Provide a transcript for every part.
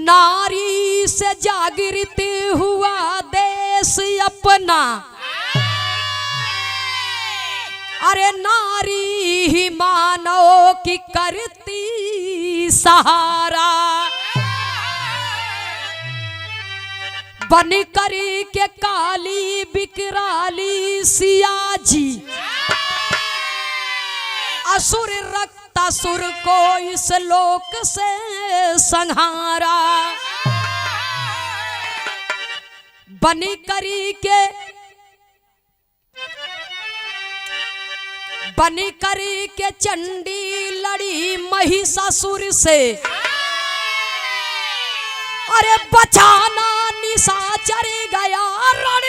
नारी से जागृत हुआ देश अपना, अरे नारी ही मानव की करती सहारा। बन करी के काली बिकराली सियाजी, असुर रक्तासुर को इस लोक से संहारा। बनी करी के चंडी लड़ी महिषासुर से, अरे बचाना निशाचर गया रण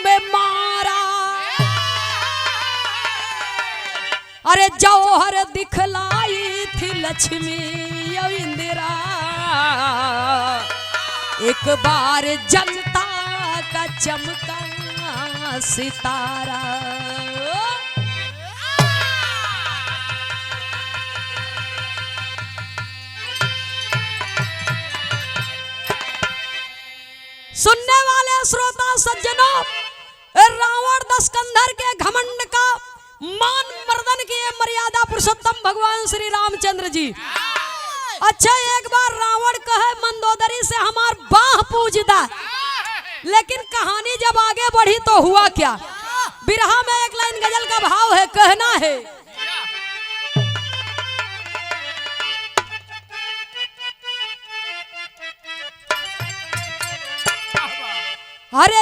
में मारा। अरे जौहर दिखलाई थी लक्ष्मी इंदिरा, एक बार जनता का चमका सितारा। सुनने वाले श्रोता सज्जनों, रावण दशकंधर के घमंड का मान मर्दन किए मर्यादा पुरुषोत्तम भगवान श्री रामचंद्र जी। अच्छा, एक बार रावण कहे मंदोदरी से हमार बाह पूजदा, लेकिन कहानी जब आगे बढ़ी तो हुआ क्या। बिरहा में एक लाइन गजल का भाव है, कहना है अरे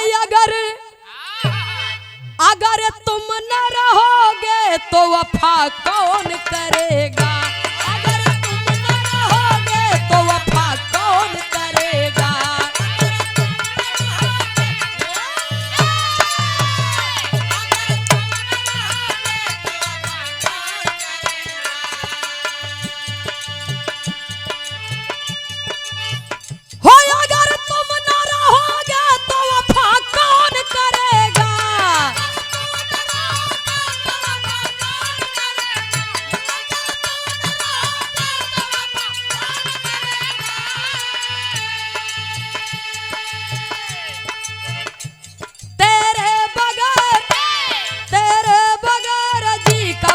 अगर तुम न रहोगे तो वफा कौन करेगा, अगर तुम न रहोगे तो वफा कौन करेगा। हो अगर तुम न रहोगे तो वफा कौन करेगा।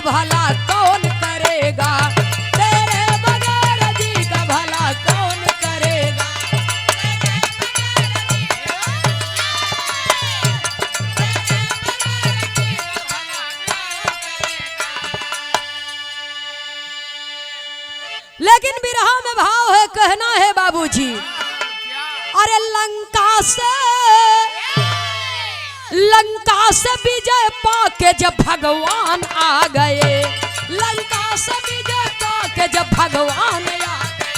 भला कौन करेगा, तेरे बगैर जी का भला कौन करेगा। लेकिन बिरहा में भाव है, कहना है बाबूजी, अरे लंका से विजय पाके जब भगवान आ गए, लंका से विजय पाके जब भगवान आ गए।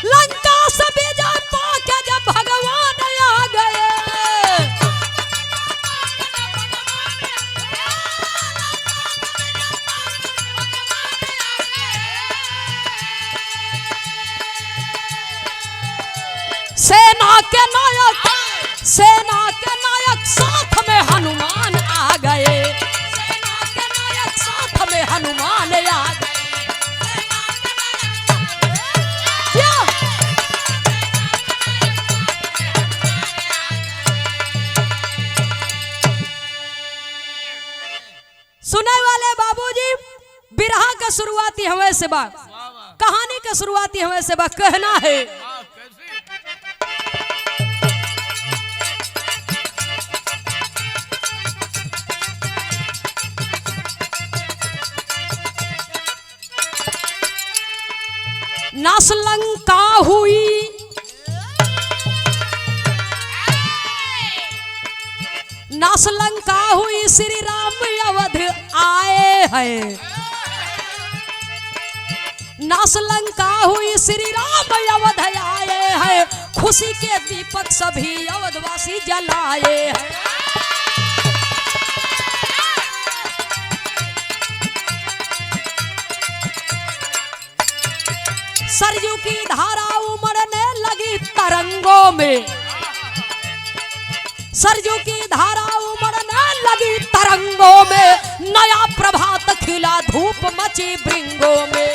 लंका से विजय पाके जब भगवान आ गए, सेना के नायक साथ में हनुमान आ गए, सेना के नायक साथ में हनुमान आ गए। सुने वाले बाबूजी, बिरहा का शुरुआती हमें से बा, कहानी का शुरुआती हमें से बा, कहना है नास लंका हुई, नास लंका हुई श्री राम अवध आए हैं। नास लंका हुई श्री राम अवध आए हैं, खुशी के दीपक सभी अवधवासी जलाए हैं। सरयू की धारा उमड़ने लगी तरंगों में, सरजू की धारा उमड़ने लगी तरंगों में, नया प्रभात खिला धूप मची भृंगों में।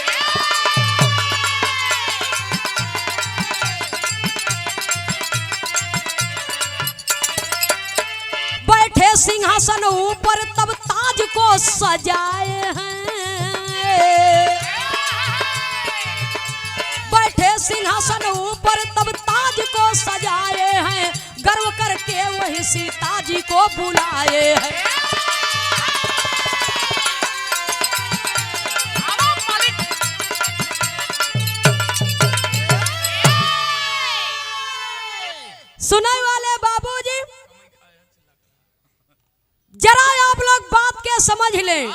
बैठे सिंहासन ऊपर तब ताज को सजाए हैं, बैठे सिंहासन ऊपर तब ताज को सजाए हैं, गर्व करके वही सीता जी को बुलाए हैं। सुनने वाले बाबूजी, जरा आप लोग बात के समझ लें।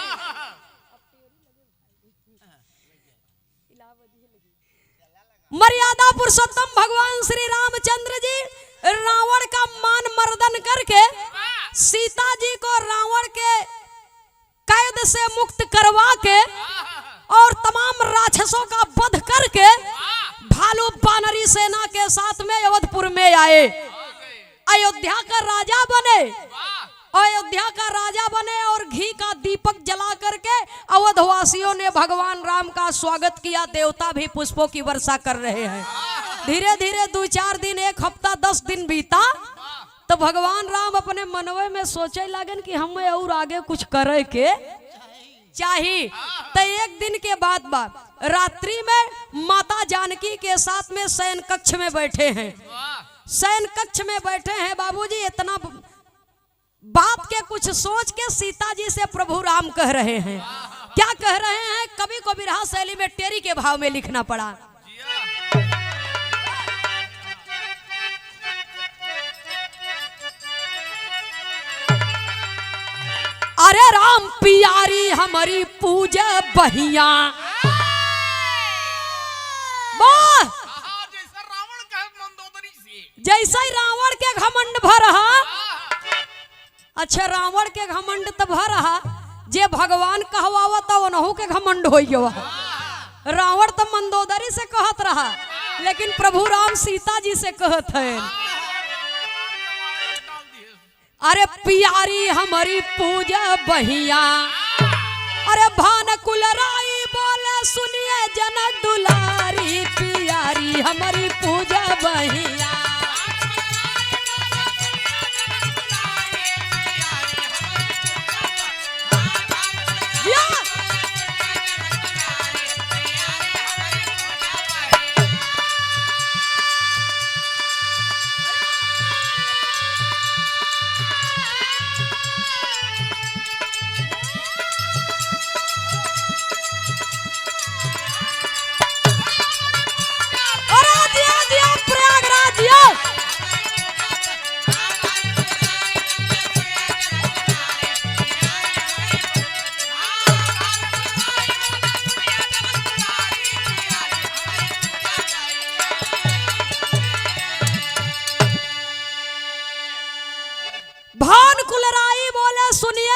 मर्यादा पुरुषोत्तम भगवान श्री रामचंद्र जी रावण का मान मर्दन करके सीता जी को रावण के कैद से मुक्त करवा के और तमाम राक्षसों का वध करके भालू बानरी सेना के साथ में अवधपुर में आए, अयोध्या का राजा बने, अयोध्या का राजा बने और घी का दीपक जला करके अवधवासियों ने भगवान राम का स्वागत किया। देवता भी पुष्पों की वर्षा कर रहे हैं। धीरे धीरे 2-4 दिन, 1 हफ्ता, 10 दिन बीता तो भगवान राम अपने मनवे में सोचे लगन कि हमें और आगे कुछ करे के चाहिए। तो एक दिन के बाद रात्रि में माता जानकी के साथ में शयन कक्ष में बैठे हैं, शयन कक्ष में बैठे हैं बाबूजी। इतना बात के कुछ सोच के सीता जी से प्रभु राम कह रहे हैं। क्या कह रहे हैं? कवि को विरह शैली में टेरी के भाव में लिखना पड़ा। अरे राम पियारी हमारी पूजा बहिया, जैसा ही रावण के घमंड भरहा। अच्छा, रावण के घमंड तो भरहा, जे भगवान कहवावता ओनहु के घमंड हो गया। रावण तो मंदोदरी से कहत रहा, लेकिन प्रभु राम सीता जी से कहत है, अरे पियारी हमारी पूजा बहिया। अरे भान कुलराई बोले सुनिए जनक दुलारी, पियारी हमारी पूजा बहिया।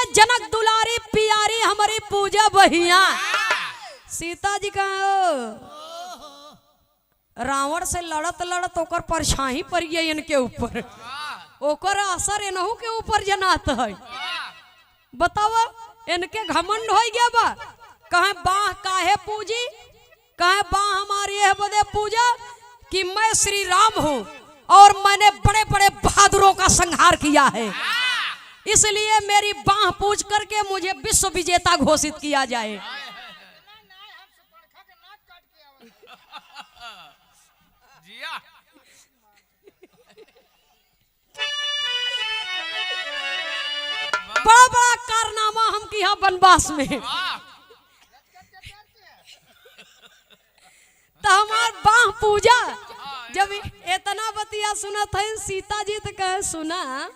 जनक दुलारी पियारी हमारी पूजा बहिया। सीता जी का रावण से लड़त लड़त ओकर परछाई पड़ गई इनके ऊपर, ओकर असर इनहू के ऊपर जनात है। बतावा इनके घमंड हो गया बा, कहे बाह काहे पूजी, कहे बाह हमारी है बदे पूजा कि मैं श्री राम हूँ और मैंने बड़े बड़े बहादुरों का संहार किया है, इसलिए मेरी बाह पूछ करके मुझे विश्व विजेता घोषित किया जाए। बड़ा बड़ा कारनामा हम किया वनवास में। तो हमार बाह पूजा जब इतना बतिया सुना था सीता जी तो कहे सुना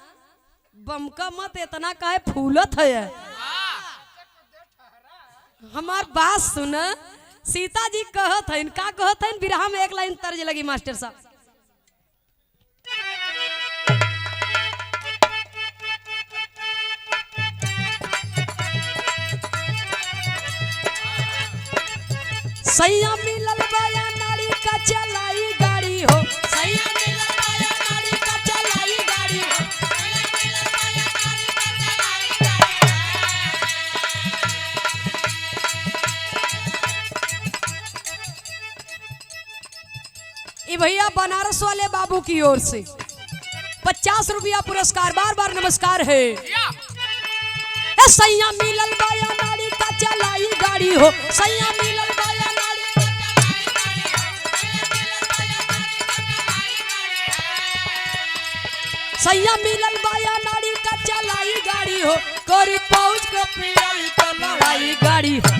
बमका मत इतना काहे फूलत है, हमार बात सुन। सीता जी कहत है, का कहत है बिरहा में एक लाइन तर्ज लगी मास्टर साहब। सैया मिलल बाया नारी का चलाई गाड़ी हो, सैया मिलल बाया नारी का चलाई गाड़ी हो। ये भैया बनारस वाले बाबू की ओर से 50 रुपया पुरस्कार। बार बार नमस्कार है। सैया मिलल बाया नाड़ी का चलाई गाड़ी हो, सैया मिलल बाया नाड़ी का चलाई गाड़ी हो, सैया मिलल बाया नाड़ी का चलाई गाड़ी हो, कोरी पहुंच के पियाई तो लड़ाई गाड़ी हो।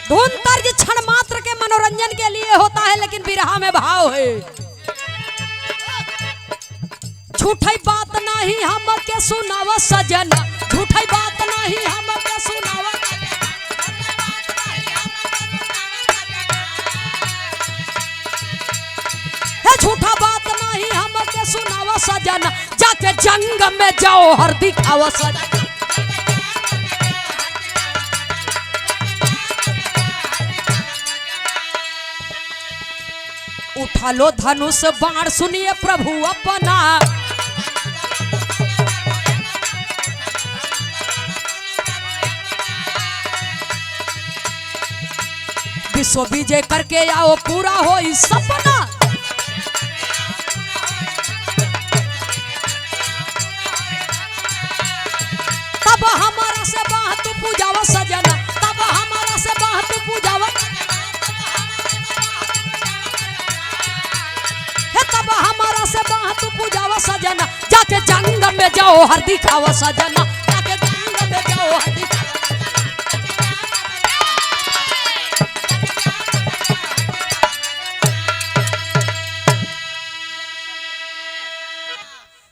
धुन तर्ज क्षण मात्र के मनोरंजन के लिए होता है, लेकिन विरहा में भाव है। झूठी बात नहीं हम के सुनावा सजना, झूठी बात नहीं हम के सुनावा, झूठा बात नहीं हम के सुनावा सजना, जाके जंग में जाओ हर दिखावा सजना। उठा लो धनुष बाण सुनिए प्रभु अपना, विश्व विजय करके आओ पूरा हो इस सपना। तब हमारा से बाह तू पूजावा सजना, तब हमारा से बाह तू पूजावा, तब हमारा से बाह तू पूजावा सजना, जाके जंग में जाओ हर दिखावा सजना, जाके जंग में जाओ हर दिखावा।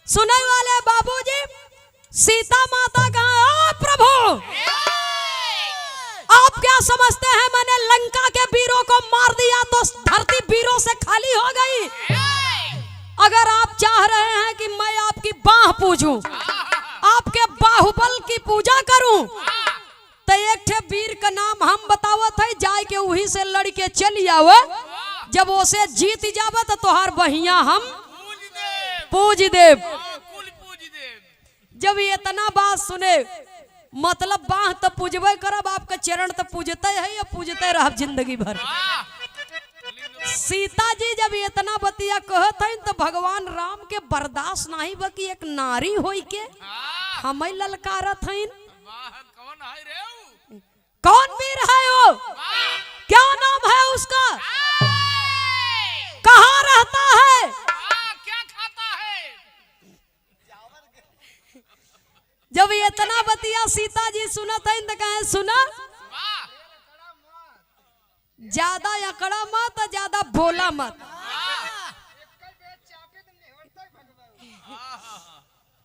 सुनने वाले बाबूजी, सीता माता का प्रभु आप क्या समझते हैं? मैंने लंका के वीरों को मार दिया तो धरती वीरों से खाली हो गई। अगर आप चाह रहे हैं कि मैं आपकी बाह पूजूं, आपके बाहुबल की पूजा करूं, तो एक ठे वीर का नाम हम बतावत है, जाए के वही से लड़ के चली आवे। जब उसे जीत जावे तो तोहार बहिया हम पूज देव। जब ये इतना बात सुने, मतलब बाह तो पूजबे करब, आपका चरण तो पूजते है या पूजते रहब जिंदगी भर। सीता जी जब इतना बतिया कहत है तो भगवान राम के बर्दाश्त नहीं बा कि एक नारी होई के हमें ललकारत है। कौन वीर है वो? क्या नाम है उसका? कहाँ रहता है? क्या खाता है? जब इतना बतिया सीता जी सुनत है तो कहे सुना, ज्यादा अकड़ा मत, ज्यादा बोला मत।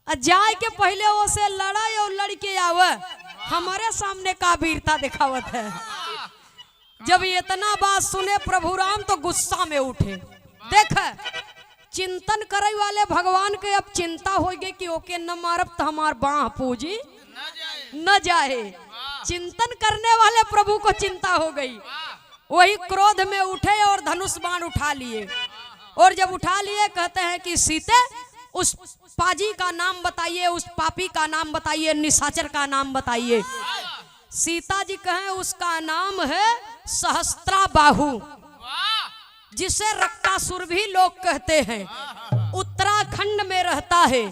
जाए के पहले उसे लड़ा और लड़के आवे, हमारे सामने का वीरता दिखावत है। जब इतना बात सुने प्रभु राम तो गुस्सा में उठे। देख चिंतन करे वाले भगवान के अब चिंता हो गई कि ओके न मारब तो हमार बाह पूजी न जाए। चिंतन करने वाले प्रभु को चिंता हो गई, वही क्रोध में उठे और धनुष बाण उठा लिए। और जब उठा लिए कहते हैं कि सीते उस पाजी का नाम बताइए, उस पापी का नाम बताइए, निशाचर का नाम बताइए। सीता जी कहें उसका नाम है सहस्त्राबाहु, जिसे रक्तासुर भी लोग कहते हैं। उत्तराखंड में रहता है।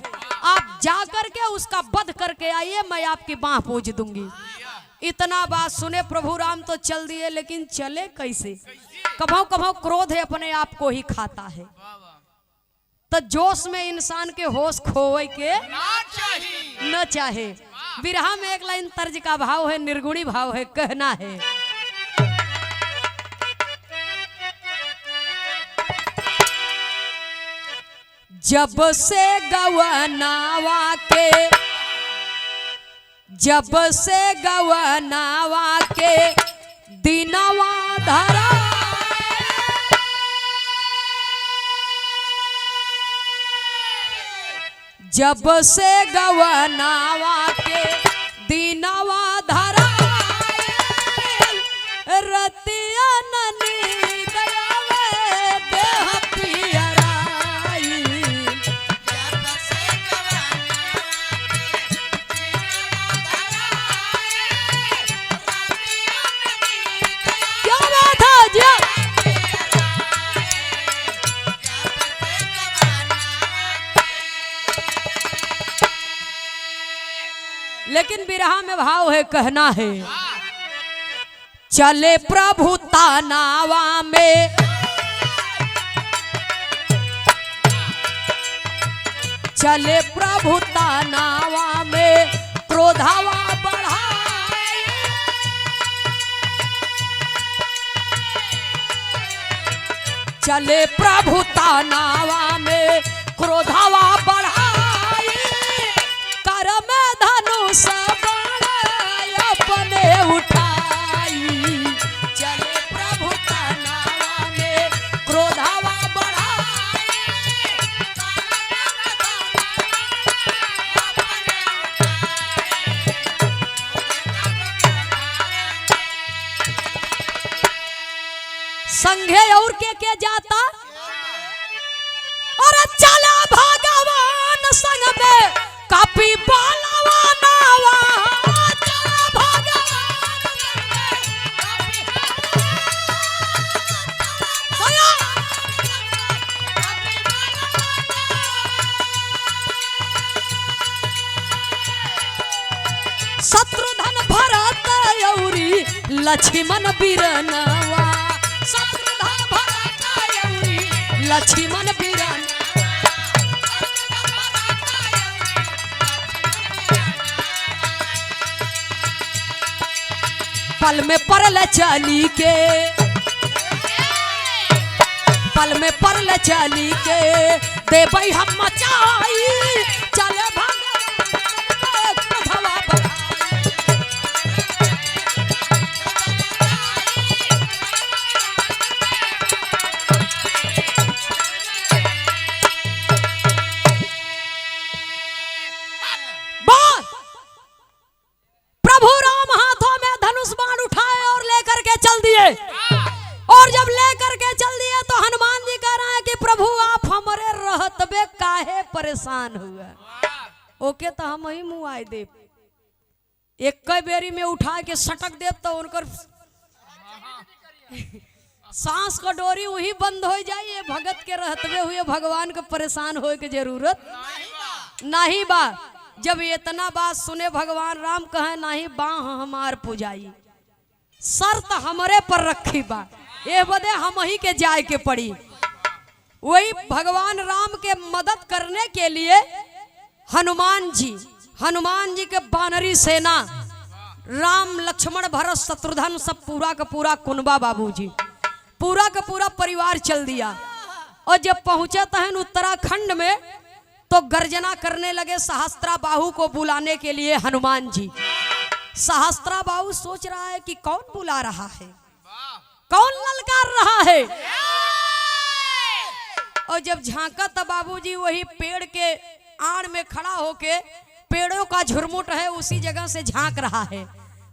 आप जाकर के उसका वध करके आइए, मैं आपकी बाह पूज दूंगी। इतना बात सुने प्रभु राम तो चल दिए, लेकिन चले कैसे? कभो कभो क्रोध है अपने आप को ही खाता है। तो जोश में इंसान के होश खोए के न चाहे। विरहा में एक लाइन तर्ज का भाव है, निर्गुणी भाव है, कहना है जब से गवनावा के, जब से गवनावा के दिनवा धरा, जब से गवनावा के दिनवा धरा, रतिया ननी दयावे देह पियराई। जब से गवनावा लेकिन बिरहा में भाव है, कहना है चले प्रभु तानावा में, चले प्रभु तानावा में क्रोधावा बढ़ाए, चले प्रभु तानावा में क्रोधावा बढ़ाए, कर में धनुष बाण अपने उठाई, चले प्रभु तानावा में क्रोधावा संघे और के जाता और चला भगवान संग में कापी बालवा नावा, चला भगवान शत्रुधन भरत औरी लक्ष्मण बीरनवा, शत्रुधन भरत औरी लक्ष्मण बीरन, पल में परल चली के, पल में परल चली के देवई हम मचाई, चले और जब लेकर के चल दिए तो हनुमान जी कह रहे हैं कि प्रभु आप हमारे रहतबे काहे परेशान हुए, ओके तो हम ही मुँह आए दे, एक कई बेरी में उठा के सटक दे तो उनकर सांस का डोरी वही बंद हो जाए, भगत के रहतबे हुए भगवान के परेशान होए के जरूरत नहीं बा। जब इतना बात सुने भगवान राम कहे नहीं बाह हमार पुजाई, शर्त हमरे पर रखी बा, ये बदे हम ही के जाए के पड़ी। वही भगवान राम के मदद करने के लिए हनुमान जी के बानरी सेना राम लक्ष्मण भरत शत्रुघ्न सब पूरा का पूरा कुनबा बाबूजी पूरा का पूरा परिवार चल दिया। और जब पहुंचे तहन उत्तराखंड में तो गर्जना करने लगे सहस्त्रा बाहु को बुलाने के लिए हनुमान जी। सहस्त्रा बाहु सोच रहा है कि कौन बुला रहा है, कौन ललकार रहा है। और जब झांका तब बाबूजी वही पेड़ के आड़ में खड़ा होके पेड़ों का झुरमुट है उसी जगह से झांक रहा है,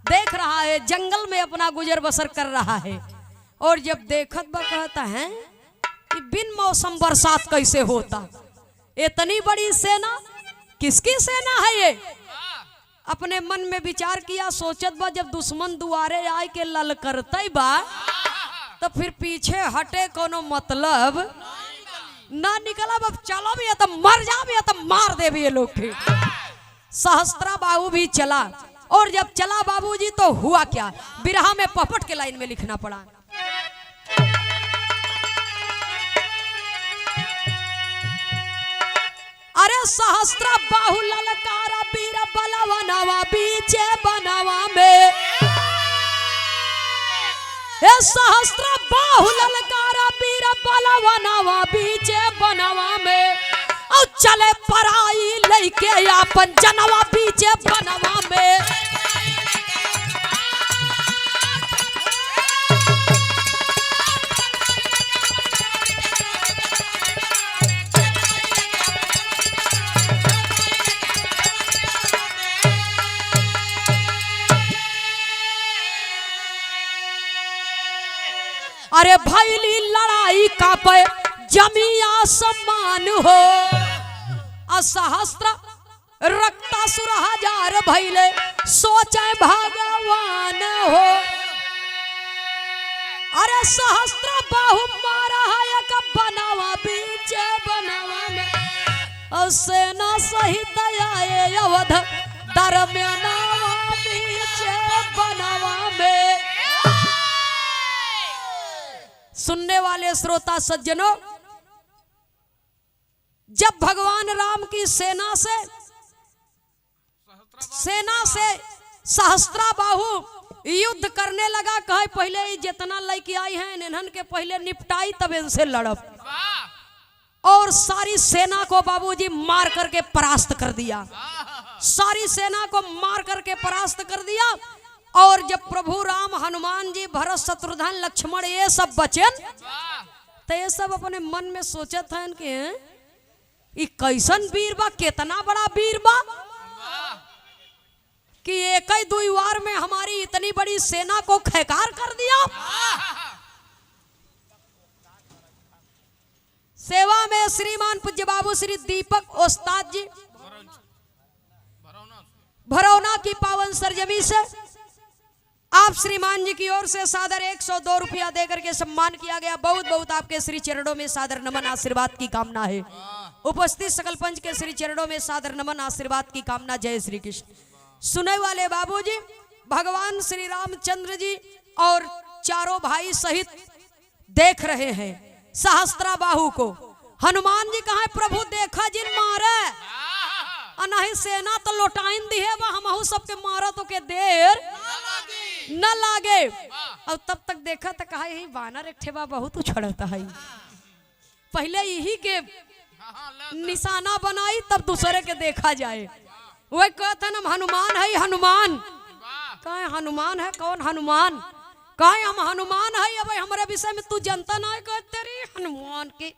देख रहा है, जंगल में अपना गुजर बसर कर रहा है। और जब देखत बा कहता है कि बिन मौसम बरसात कैसे होता, इतनी बड़ी सेना किसकी सेना है ये। अपने मन में विचार किया, सोचत बा जब दुश्मन दुआरे आए के ललकरते बा तो फिर पीछे हटे कोनो मतलब ना निकला। अब चलो भी है तो मर जा भी है तो मार दे भी ये लोग के। सहस्त्रा बाहु भी चला और जब चला बाबूजी तो हुआ क्या, बिरहा में पपट के लाइन में लिखना पड़ा। अरे सहस्त्रा बाहु ललकारा बीर बलवनवा बीचे बनवा में, सहस्त्रा बाहु ललकारा बीर बलवनवा बीचे बनवा में। और चले पराई लेके अपन जनवा बीचे बनवा में। अरे भैली लड़ाई का पे जमिया सम्मान हो, असहस्त्र रक्तासुर हजार भैले सोचे भगवान हो। अरे सहस्त्र बाहु मारा है का बनावा बीचे बनावा में। और सेना सहित आए अवध दरमियानवा पीछे बनवा में। सुनने वाले श्रोता सज्जनों, जब भगवान राम की सेना से सहस्त्राबाहु युद्ध करने लगा, कहे पहले जितना लेके आई हैं इन्हन के पहले निपटाई तब इनसे लड़ब, और सारी सेना को बाबूजी मार करके परास्त कर दिया। सारी सेना को मार करके परास्त कर दिया। और जब प्रभु राम, हनुमान जी, भरत, शत्रुघ्न, लक्ष्मण ये सब बचे, तो ये सब अपने मन में सोचत हैं कि कैसन वीर बा, कितना बड़ा वीर बा कि एक ही 2 वार में हमारी इतनी बड़ी सेना को खैकार कर दिया। सेवा में श्रीमान पूज्य बाबू श्री दीपक उस्ताद जी भरौना की पावन सरजमी से आप श्रीमान जी की ओर से सादर 102 रुपया देकर के सम्मान किया गया। बहुत बहुत आपके श्री चरणों में सादर नमन आशीर्वाद की कामना है। उपस्थित सकल पंच के श्री चरणों में सादर नमन आशीर्वाद की कामना। जय श्री कृष्ण। सुने वाले बाबूजी, भगवान श्री रामचंद्र जी और चारों भाई सहित देख रहे हैं सहस्त्राबाहु को। हनुमान जी कहा प्रभु देखा जिन मारे, अनाही सेना तो लौटाइन दी है, हम सबके मारा तो के देर न लागे। और तब तक देखा तो कहा यही वानर एक ठेबा बहुत उछड़ता है, पहले यही के निशाना बनाई तब दूसरे के देखा जाए। वही कहते हम हनुमान है, हनुमान कहे हनुमान है, कौन हनुमान, कहे हम हनुमान है। अब हमारे विषय में तू जनता ना कहते रे हनुमान के,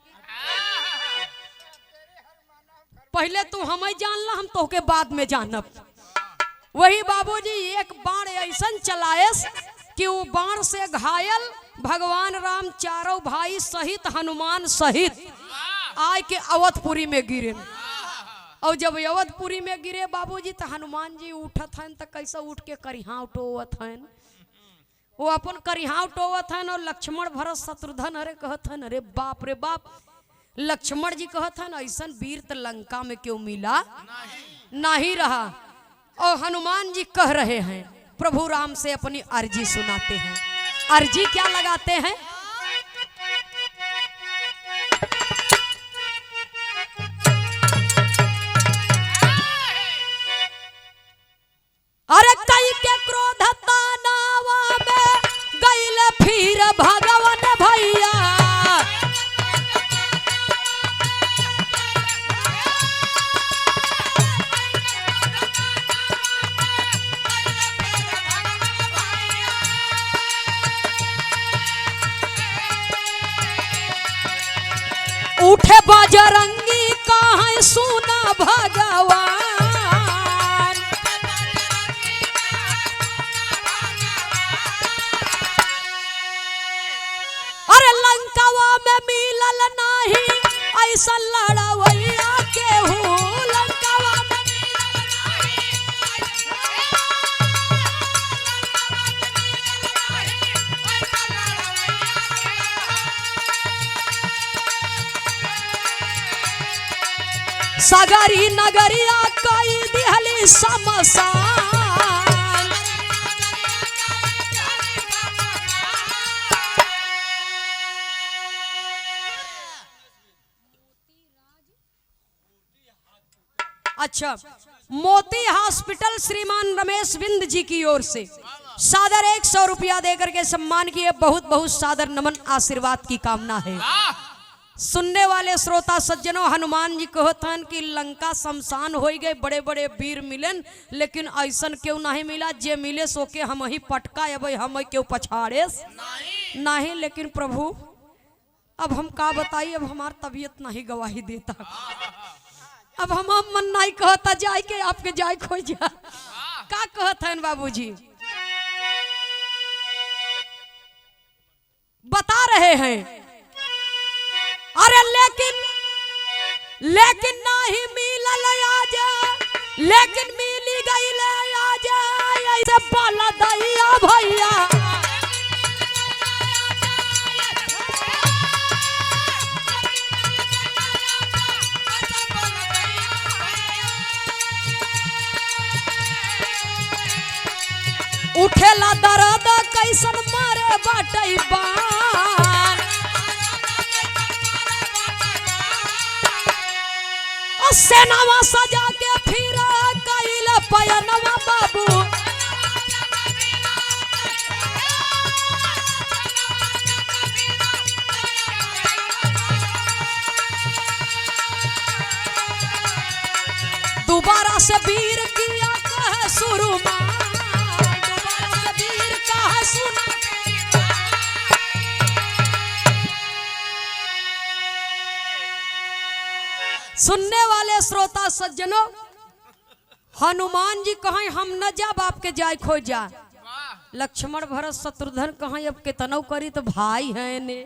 पहले तू हमें जान ला, हम तो के बाद में जानब। वही बाबूजी एक बाण ऐसा चलाए कि वो बाण से घायल भगवान राम चारों भाई सहित हनुमान सहित आय के अवधपुरी में गिरे। और जब अवधपुरी में गिरे बाबूजी तो हनुमान जी उठत हैं, तो कैसे उठ के करिहा उठोवत हैं, वो अपन करिहा उठोवत हैं। और लक्ष्मण भरत शत्रुघ्न अरे कहत हैं, अरे बाप रे बाप। लक्ष्मण जी कहत हैं ऐसा वीर तो लंका में क्यों मिला नहीं रहा। और हनुमान जी कह रहे हैं, प्रभु राम से अपनी अर्जी सुनाते हैं। अर्जी क्या लगाते हैं, अरे कई के क्रोध तानावा में गइल फिर भगवान भैया। उठे बजरंगी कहाँ सुना भगवान। अरे लंकावा में मिलल नहीं ऐसा लड़वैया केहू, लंकावा में सगरी नगरिया कई दिहली समसान। अच्छा, मोती हॉस्पिटल श्रीमान रमेश बिंद जी की ओर से सादर 100 रुपया देकर के सम्मान किए। बहुत बहुत सादर नमन आशीर्वाद की कामना है। सुनने वाले श्रोता सज्जनों, हनुमान जी कहते हैं कि लंका शमशान हो गए, बड़े बड़े वीर मिलन, लेकिन ऐसा क्यों नहीं मिला, जे मिले सो के हम ही पटका अब हम क्यों पछाड़े नहीं। लेकिन प्रभु अब हम का बताइए, अब हमारी तबीयत नहीं गवाही देता, अब हम मन नहीं कहता जाए के आपके जाए खो जा। का कहते हैं बाबूजी, बता रहे हैं, अरे लेकिन नहीं मिलल आज, लेकिन मिली गई आज ऐसे बोला दैया भैया। उठेला दर्द कैसन मारे बाटई बान सेनावा सजा के फिर कैल पयनवा बाबू दोबारा से वीर किया कह शुरू दोबारा से वीर कह सुना सुनने वाले श्रोता सज्जनों हनुमान जी कहें हम न जा बाप के जाय खो जा लक्ष्मण भरत शत्रुघ्न कहें अब कितनौ करी तो भाई हैं ने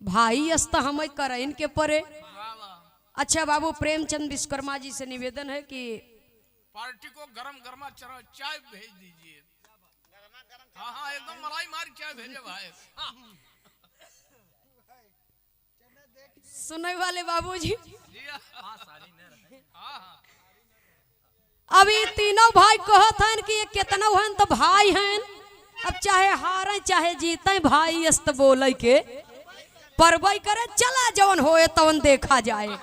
भाई अस्ता हम कर इनके परे। अच्छा बाबू प्रेमचंद विश्वकर्मा जी से निवेदन है कि पार्टी को गरम गरमा चाय भेज दीजिए। हाँ हाँ एकदम मलाई मार चाय भेजे भाई। सुनने वाले बाबूजी अभी तीनों भाई कहत हैं कि ये कितना हैं तो भाई हैं अब चाहे हारे चाहे जीते भाई अस्त बोले के परवाई करे चला जवन होए तवन देखा जाए।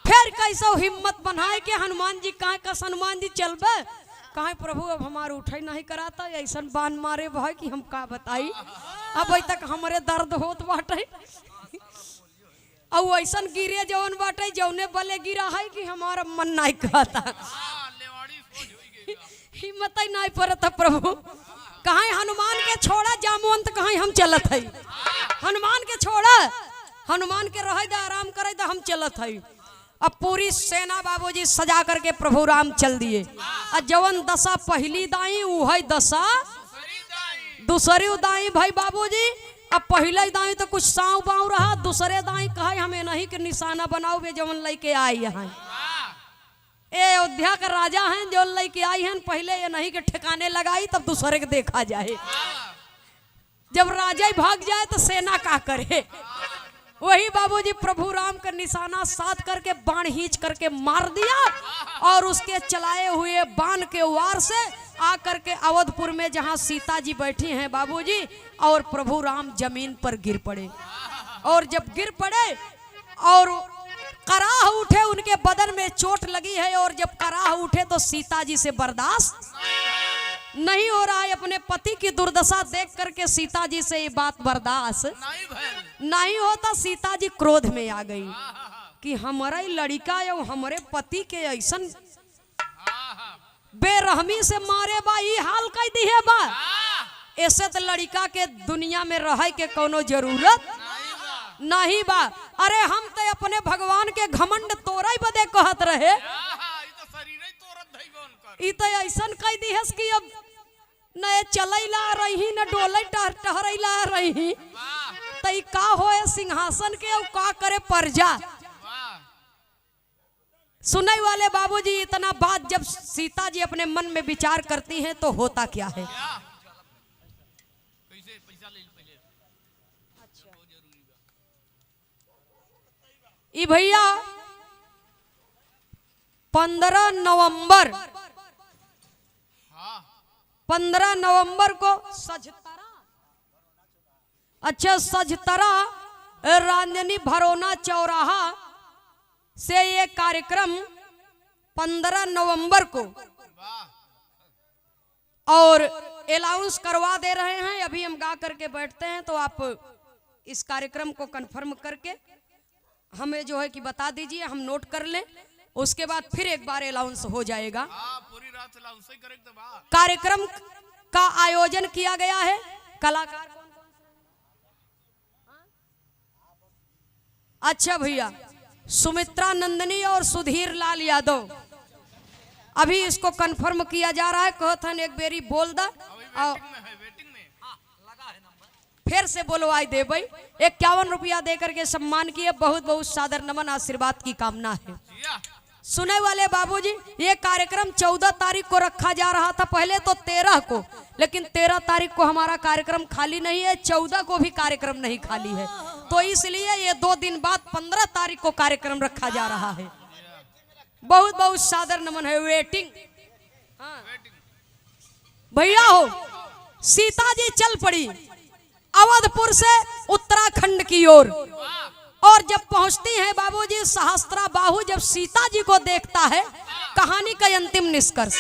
फिर कैसो हिम्मत बनाए के हनुमान जी कहाँ कस हनुमान जी चलबे कहे प्रभु अब हमारे उठे नहीं कराता ऐसा बान मारे भाई कि हम का बताई अब अभी तक हमारे दर्द होत बाटे और ऐसा गिरे जवन बाटे जौने बले गिरा है कि हमारा मन नहीं कहता हिम्मत ही नहीं पड़ता प्रभु कहीं हनुमान के छोड़ा जामवंत कहीं हम चलत है हनुमान के छोड़ा हनुमान के रहे दा आराम करे दा हम चलत है। अब पूरी सेना बाबूजी सजा करके प्रभु राम चल दिए और जवन दशा पहली दाई वही दशा दूसरी दाई भाई बाबूजी अब पहले दाई तो कुछ साव बाव रहा दूसरे दाई कहे हमें नहीं के निशाना बनाओ बे जवन लेके आई यहाँ ए अयोध्या का राजा हैं जो लेके आई हैं पहले ये नहीं के ठिकाने लगाई तब दूसरे के देखा जाए जब राजा ही भाग जाए तो सेना का करे वही बाबूजी प्रभु राम का निशाना साध करके बाण खींच करके मार दिया और उसके चलाए हुए बाण के वार से आकर के अवधपुर में जहां सीता जी बैठी हैं बाबूजी और प्रभु राम जमीन पर गिर पड़े और जब गिर पड़े और कराह उठे उनके बदन में चोट लगी है और जब कराह उठे तो सीता जी से बर्दाश्त नहीं हो रहा है अपने पति की दुर्दशा देख करके सीता जी से ये बात बर्दाश्त नहीं होता सीता जी क्रोध में आ गई कि हमारा लड़का या हमारे पति के ऐसा बेरहमी से मारे बा ये हाल कह दी है बा ऐसे तो लड़का के दुनिया में रहे के कोनो जरूरत नहीं बा। अरे हम तो अपने भगवान के घमंड तोड़े बदे कहत रहे ई तो ऐसा कह दी है कि अब न चलैला रही न डोले टहरैला रही तो ई का होए सिंहासन के और का करे प्रजा। सुनने वाले बाबूजी इतना बात जब सीता जी अपने मन में विचार करती हैं तो होता क्या है। ई भैया 15 नवंबर को सजतरा अच्छा सजतरा रांजनी भरोना चौराहा से ये कार्यक्रम 15 नवंबर को और अनाउंस करवा दे रहे हैं। अभी हम गा करके बैठते हैं तो आप इस कार्यक्रम को कंफर्म करके हमें जो है कि बता दीजिए हम नोट कर लें उसके बाद फिर एक बार अनाउंस हो जाएगा। पूरी रात अनाउंस ही करेंगे। कार्यक्रम का आयोजन किया गया है कलाकार कौन कौन से? अच्छा भैया सुमित्रा नंदनी और सुधीर लाल यादव अभी इसको कंफर्म किया जा रहा है कहथन एक बेरी बोल दा फिर से बोलवाई दे भाई 51 रुपया दे करके सम्मान किए बहुत बहुत सादर नमन आशीर्वाद की कामना है। सुने वाले बाबूजी ये कार्यक्रम 14 तारीख को रखा जा रहा था पहले तो 13 को लेकिन 13 तारीख को हमारा कार्यक्रम खाली नहीं है 14 को भी कार्यक्रम नहीं खाली है तो इसलिए ये 2 दिन बाद 15 तारीख को कार्यक्रम रखा जा रहा है। बहुत बहुत सादर नमन है वेटिंग। हाँ भैया हो सीता जी चल पड़ी अवधपुर से उत्तराखंड की ओर। और जब पहुंचती हैं बाबूजी सहस्त्राबाहु जब सीता जी को देखता है, कहानी का अंतिम निष्कर्ष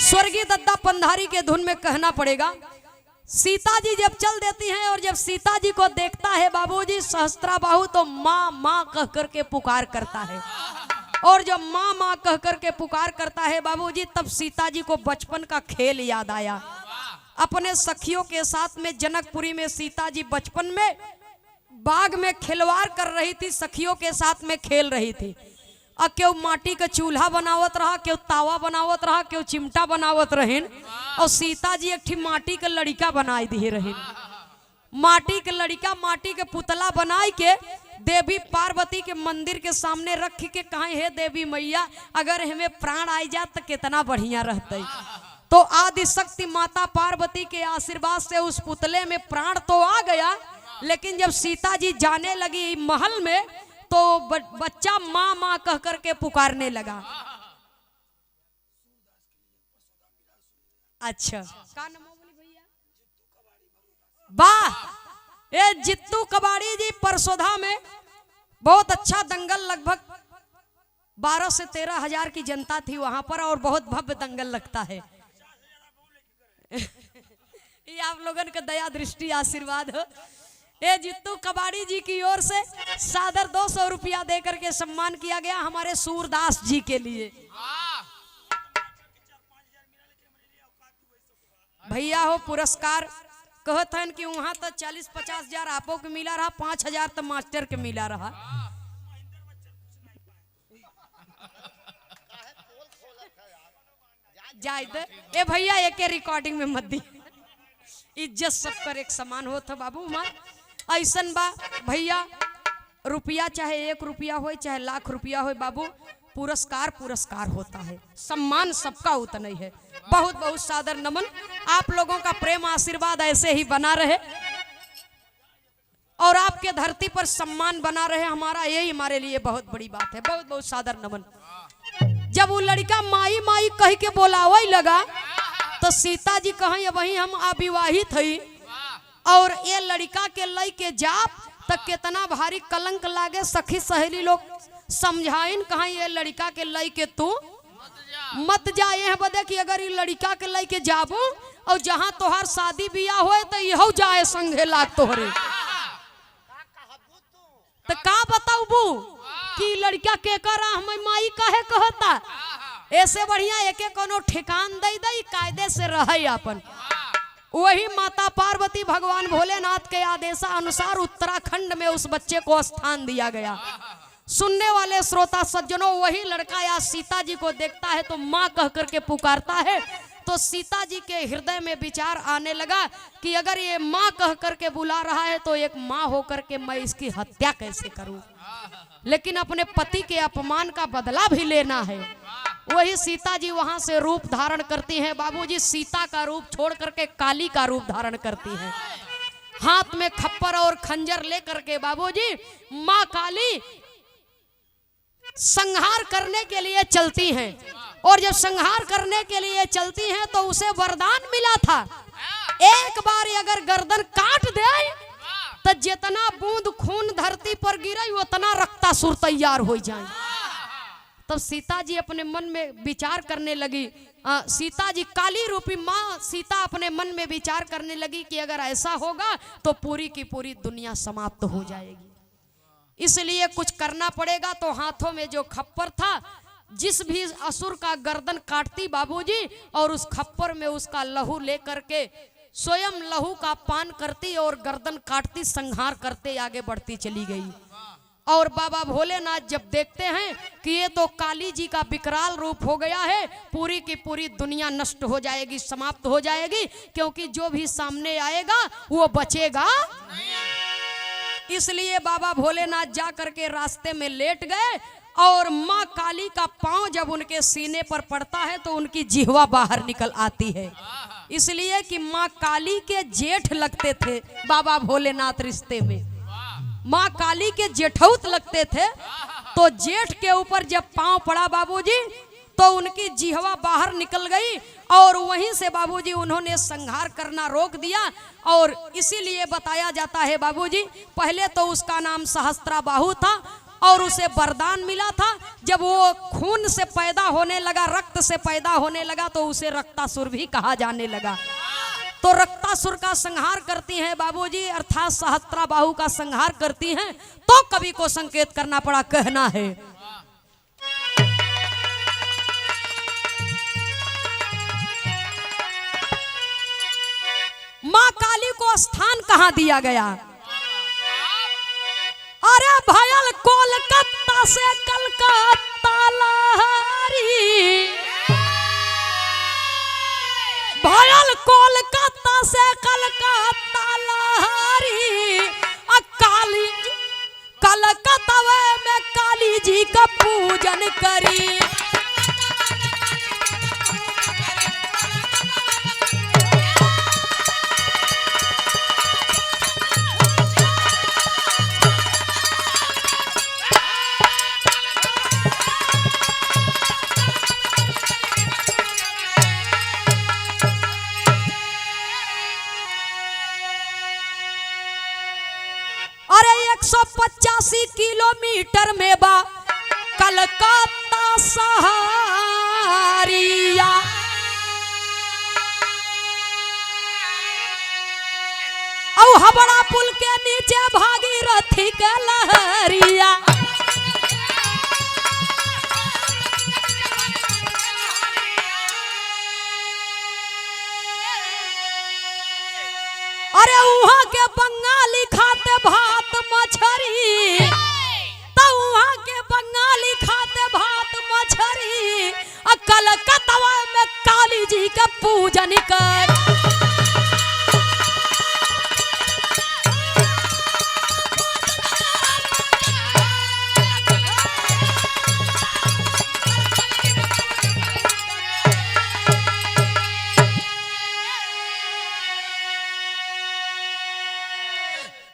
स्वर्गीय दद्दा पंधारी के धुन में कहना पड़ेगा। सीता जी जब चल देती हैं और जब सीता जी को देखता है बाबूजी सहस्त्राबाहु तो माँ माँ कह करके पुकार करता है। और जब माँ माँ कह करके पुकार करता है बाबूजी तब सीता जी को बचपन का खेल याद आया। अपने सखियों के साथ में जनकपुरी में सीता जी बचपन में बाग में खिलवाड़ कर रही थी, सखियों के साथ में खेल रही थी। और क्यों माटी का चूल्हा बनावत रहा, क्यों तावा बनावत रहा, क्यों चिमटा बनावत रहीन। और सीता जी एक माटी का लड़का बनाई दी रहीन। माटी के लड़का माटी के पुतला बनाई के देवी पार्वती के मंदिर के सामने रख के कहे हे देवी मैया अगर हमें प्राण आई जात तो कितना बढ़िया रहते। तो आदि शक्ति माता पार्वती के आशीर्वाद से उस पुतले में प्राण तो आ गया, लेकिन जब सीता जी जाने लगी महल में तो बच्चा माँ माँ कह करके पुकारने लगा। अच्छा वाह, ये जित्तू कबाड़ी जी परसोधा में बहुत अच्छा दंगल, लगभग 12 से 13 हजार की जनता थी वहां पर और बहुत भव्य दंगल लगता है। ये आप लोगों का दया दृष्टि आशीर्वाद हो। ये जित्तू कबाड़ी जी की ओर से सादर 200 रुपया दे करके सम्मान किया गया हमारे सूरदास जी के लिए। भैया हो पुरस्कार कहत हन कि वहां तो 40-50 हजार आपो के मिला रहा, 5 हजार तो मास्टर के मिला रहा। जायद ए भैया एक रिकॉर्डिंग में मत दी, इज्जत सबकर एक समान हो था बाबू। मार ऐसन बा भैया, रुपया चाहे 1 रुपया हो चाहे लाख रुपया हो बाबू, पुरस्कार पुरस्कार होता है, सम्मान सबका उतना ही है। बहुत बहुत सादर नमन, आप लोगों का प्रेम आशीर्वाद ऐसे ही बना रहे और आपके धरती पर सम्मान बना रहे हमारा, यही हमारे लिए बहुत बड़ी बात है। बहुत बहुत सादर नमन। जब वो लड़का माई माई कह के बोलावे लगा तो सीता जी कहें वही हम अविवाहित हई और ये लड़का के लई के जाप तो कितना भारी कलंक लागे। सखी सहेली लोग समझाइन कहा ये लड़का के लई के तू मत जा, ये बदे कि अगर ये लड़का के लई के जाबू और जहां तोहार शादी बियाह होए तो यहो जाए संगे लाग तोहरे। तो का बताऊ बू कि लड़का के करा हम माई काहे कहता, ऐसे बढ़िया एक कोनो ठिकान दे दई कायदे से रहे अपन। वही माता पार्वती भगवान भोलेनाथ के आदेशानुसार उत्तराखंड में उस बच्चे को स्थान दिया गया। सुनने वाले श्रोता सज्जनों, वही लड़का या सीता जी को देखता है तो माँ कह करके पुकारता है। तो सीता जी के हृदय में विचार आने लगा कि अगर ये माँ कह करके बुला रहा है तो एक माँ होकर के मैं इसकी हत्या कैसे करूं, लेकिन अपने पति के अपमान का बदला भी लेना है। वही सीता जी वहां से रूप धारण करती हैं बाबूजी, सीता का रूप छोड़ करके काली का रूप धारण करती हैं। हाथ में खप्पर और खंजर लेकर के बाबूजी माँ काली संहार करने के लिए चलती हैं। और जब संहार करने के लिए चलती हैं तो उसे वरदान मिला था, एक बार अगर गर्दन काट दे तो जितना बूंद खून धरती पर गिरे उतना रक्तासुर तैयार हो जाए। तब सीता जी अपने मन में विचार करने लगी, सीता जी काली रूपी माँ सीता अपने मन में विचार करने लगी कि अगर ऐसा होगा तो पूरी की पूरी दुनिया समाप्त हो जाएगी, इसलिए कुछ करना पड़ेगा। तो हाथों में जो खप्पर था, जिस भी असुर का गर्दन काटती बाबूजी और उस खप्पर में उसका लहू लेकर के स्वयं लहू का पान करती और गर्दन काटती, संहार करते आगे बढ़ती चली गई। और बाबा भोलेनाथ जब देखते हैं कि ये तो काली जी का विकराल रूप हो गया है, पूरी की पूरी दुनिया नष्ट हो जाएगी, समाप्त हो जाएगी, क्योंकि जो भी सामने आएगा वो बचेगा। इसलिए बाबा भोलेनाथ जा करके रास्ते में लेट गए और माँ काली का पांव जब उनके सीने पर पड़ता है तो उनकी जिह्वा बाहर निकल आती है, इसलिए कि माँ काली के जेठ लगते थे बाबा भोलेनाथ रिश्ते में, माँ काली के जेठौत लगते थे। तो जेठ के ऊपर जब पांव पड़ा बाबूजी तो उनकी जिह्वा बाहर निकल गई और वहीं से बाबूजी उन्होंने संहार करना रोक दिया। और इसीलिए बताया जाता है बाबूजी, पहले तो उसका नाम सहस्त्राबाहु था और उसे वरदान मिला था। जब वो खून से पैदा होने लगा, रक्त से पैदा होने लगा, तो उसे रक्तासुर भी कहा जाने लगा। तो रक्तासुर का संहार करती हैं बाबूजी, अर्थात सहस्त्राबाहु का संहार करती हैं। तो कवि को संकेत करना पड़ा, कहना है मां काली को स्थान कहां दिया गया? अरे भयल कोलकाता से कलकत्ता लहरी, भयल कोलकाता से कलकत्ता लहरी, काली कलकत्ता में काली जी का पूजन करी। अरे 185 किलोमीटर में बा कलकत्ता शहरिया, औ हबड़ा पुल के नीचे भागीरथी के लहरिया। अरे वहां के बंगाली खाते भात मछरी, तो वहां के बंगाली खाते भात मछरी, कलकत्ता में काली जी का पूजन कर।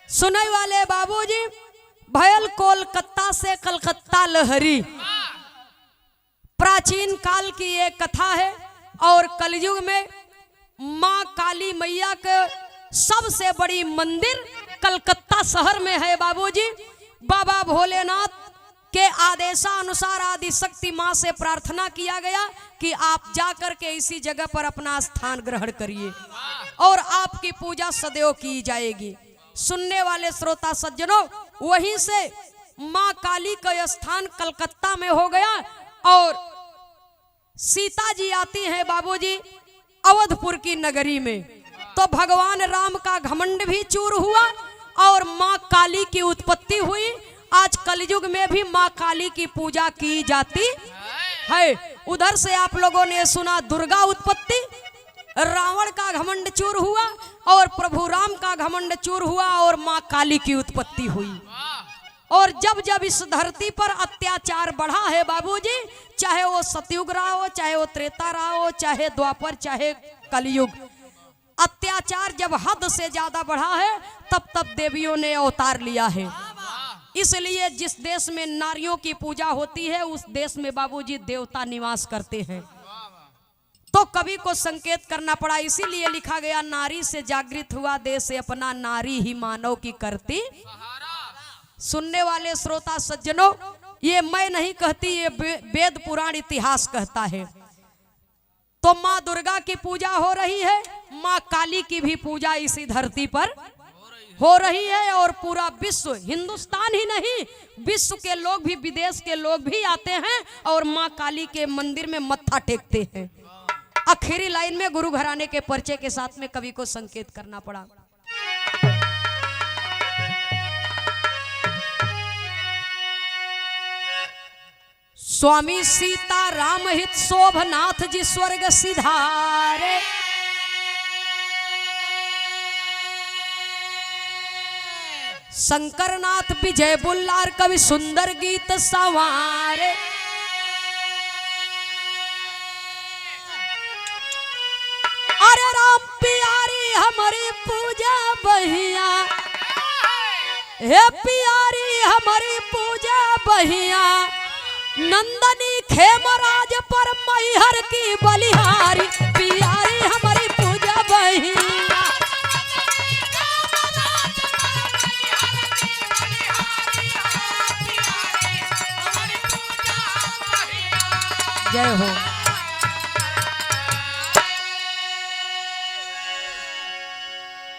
सुनने वाले बाबूजी, भयल कोलकाता से कलकत्ता लहरी प्राचीन काल की एक कथा है। और कलयुग में मां काली मैया के सबसे बड़ी मंदिर कलकत्ता शहर में है बाबूजी। बाबा भोलेनाथ के आदेशानुसार आदि शक्ति मां से प्रार्थना किया गया कि आप जाकर के इसी जगह पर अपना स्थान ग्रहण करिए और आपकी पूजा सदैव की जाएगी। सुनने वाले श्रोता सज्जनों, वहीं से मां काली का स्थान कलकत्ता में हो गया और सीता जी आती हैं बाबूजी अवधपुर की नगरी में। तो भगवान राम का घमंड भी चूर हुआ और मां काली की उत्पत्ति हुई। आज कलयुग में भी मां काली की पूजा की जाती है। उधर से आप लोगों ने सुना दुर्गा उत्पत्ति, रावण का घमंड चूर हुआ और प्रभु राम का घमंड चूर हुआ और मां काली की उत्पत्ति हुई। और जब जब इस धरती पर अत्याचार बढ़ा है बाबूजी, चाहे वो सतयुग रहा हो, चाहे वो त्रेता रहा हो, चाहे द्वापर, चाहे कलयुग, अत्याचार जब हद से ज्यादा बढ़ा है तब तब देवियों ने अवतार लिया है। इसलिए जिस देश में नारियों की पूजा होती है उस देश में बाबूजी देवता निवास करते हैं। तो कवि को संकेत करना पड़ा, इसीलिए लिखा गया नारी से जागृत हुआ देश अपना, नारी ही मानव की करती। सुनने वाले श्रोता सज्जनों, ये मैं नहीं कहती, ये वेद पुराण इतिहास कहता है। तो माँ दुर्गा की पूजा हो रही है, माँ काली की भी पूजा इसी धरती पर हो रही है। और पूरा विश्व, हिंदुस्तान ही नहीं विश्व के लोग भी, विदेश के लोग भी आते हैं और माँ काली के मंदिर में मत्था टेकते हैं। आखिरी लाइन में गुरु घराने के परिचय के साथ में कवि को संकेत करना पड़ा। स्वामी सीता राम हित शोभनाथ जी स्वर्ग सिधारे, शंकरनाथ विजय बुल्लार कवि सुंदर गीत सवारे। अरे राम प्यारी हमारी पूजा बहिया, हे प्यारी हमारी पूजा बहिया, नंदनी खेमराज पर मैहर की बलिहारी पियारी हमारी पूजा बही। जय हो।